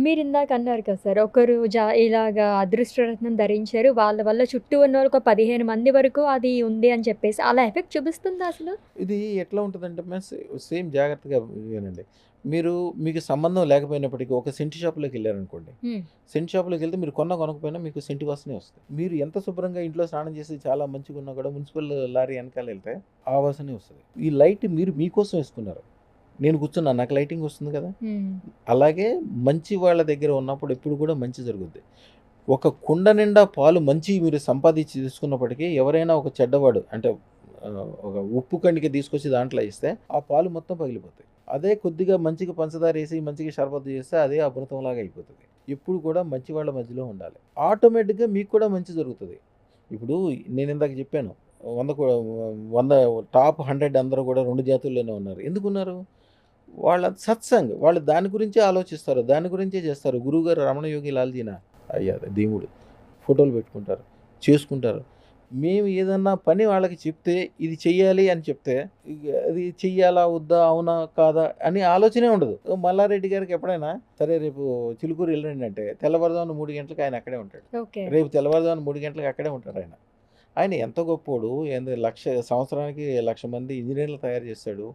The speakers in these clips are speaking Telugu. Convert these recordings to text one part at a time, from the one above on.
మీరిందాక అన్నారు కదా సార్, ఒకరు ఇలాగా అదృష్టరత్నం ధరించారు. వాళ్ళ వల్ల చుట్టూ ఉన్నోళ్ళకి ఒక 15 మంది వరకు అది ఉంది అని చెప్పేసి. అలా ఎఫెక్ట్ చూపిస్తుందా అసలు? ఇది ఎట్లా ఉంటదంటే సేమ్ జాగ్రత్తగా వినండి. మీరు మీకు సంబంధం లేకపోయినప్పటికీ ఒక సెంటు షాప్‌లోకెళ్లారనుకోండి. హ్మ్. సెంటు షాప్‌లోకెళ్తే మీరు కొనకపోయినా మీకు సెంటు వాసనే వస్తది. మీరు ఎంత శుభ్రంగా ఇంట్లో స్నానం చేసి చాలా మంచిగున్నా కూడా మున్సిపల్ లారీ ఎనకాలెళ్తే ఆ వాసనే వస్తది. ఈ లైట్ మీరు మీకోసం ఏసుకున్నారు. నేను కూర్చున్నాను. నాకు లైటింగ్ వస్తుంది కదా! హ్మ్. అలాగే మంచి వాళ్ళ దగ్గర ఉన్నప్పుడు ఎప్పుడు కూడా మంచి జరుగుద్ది. ఒక కుండ నిండా పాలు మంచియి మీరు సంపాదించి తీసుకున్నప్పటికీ ఎవరైనా ఒక చెడ్డవాడు అంటే ఒక ఉప్పు కణిక తీసుకొచ్చి దాంట్లో ఏస్తే ఆ పాలు మొత్తం పగిలిపోతాయి. అదే కొద్దిగా మంచిగా పంచదారేసి, మంచిగా షర్బతు చేస్తే అదే అమృతంలాగా అయిపోతది. ఎప్పుడు కూడా మంచి వాళ్ళ మధ్యలో ఉండాలి. ఆటోమేటిక్‌గా మీకు కూడా మంచి జరుగుతది. ఇప్పుడు నేనిందాక చెప్పాను. 100 కో 100 టాప్ 100 అందరూ కూడా 2 జాతుల్లోనే ఉన్నారు. ఎందుకున్నారు? వాళ్ళ సత్సంగ్. వాళ్ళు దాని గురించే ఆలోచిస్తారు. దాని గురించే చేస్తారు. గురువుగారు రమణయోగి లాల్‌జీనా అయ్యా దేవుడు. ఫోటోలు పెట్టుకుంటారు. చేసుకుంటారు. మేము ఏదన్నా పని వాళ్ళకి చెప్తే, ఇది చెయ్యాలి అని చెప్తే, అది చెయ్యాలా? వద్దా? అవునా? కాదా? అని ఆలోచనే ఉండదు. మల్లారెడ్డి గారికి ఎప్పుడైనా సరే రేపు చిలుకూరు ఎళ్ళండి అంటే, తెల్లవారుజామున 3 గంటలకి ఆయన అక్కడే ఉంటాడు. ఓకే. రేపు తెల్లవారుజామున 3 గంటలకి అక్కడే ఉంటారాయన. ఆయన ఎంత గొప్పోడు. సంవత్సరానికి 1,00,000 మంది ఇంజినీర్‌లు తయారు చేస్తాడు.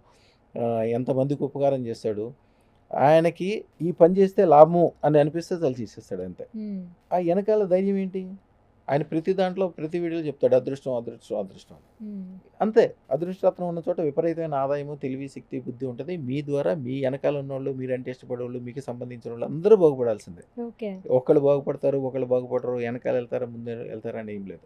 ఎంతమందికి ఉపకారం చేస్తాడు. ఆయనకి ఈ పని చేస్తే లాభము అని అనిపిస్తే చాలు చేసేస్తాడు అంతే. హ్మ్. ఆ ఎనకాల ధైర్యం ఏంటి? ఆయన ప్రతి దాంట్లో ప్రతి వీడియోలో చెప్తాడు అదృష్టం, అదృష్టం, అదృష్టం అని. హ్మ్. అంతే. అదృష్టరత్నం ఉన్న చోట విపరీతమైన ఆదాయము, తెలివి, శక్తి, బుద్ధి ఉంటది. మీ ద్వారా మీ ఎనకాల ఉన్నోళ్ళు, మీరంటే ఇష్టపడేవాళ్ళు, మీకు సంబంధించినోళ్ళు అందరూ బాగుపడాల్సిందే. ఓకే. ఒకళ్ళు బాగుపడతారు, ఒకళ్ళు బాగుపడరు, ఎనకాల ఎళ్తారా, ముందు ఎళ్తారా అని ఏం లేదు.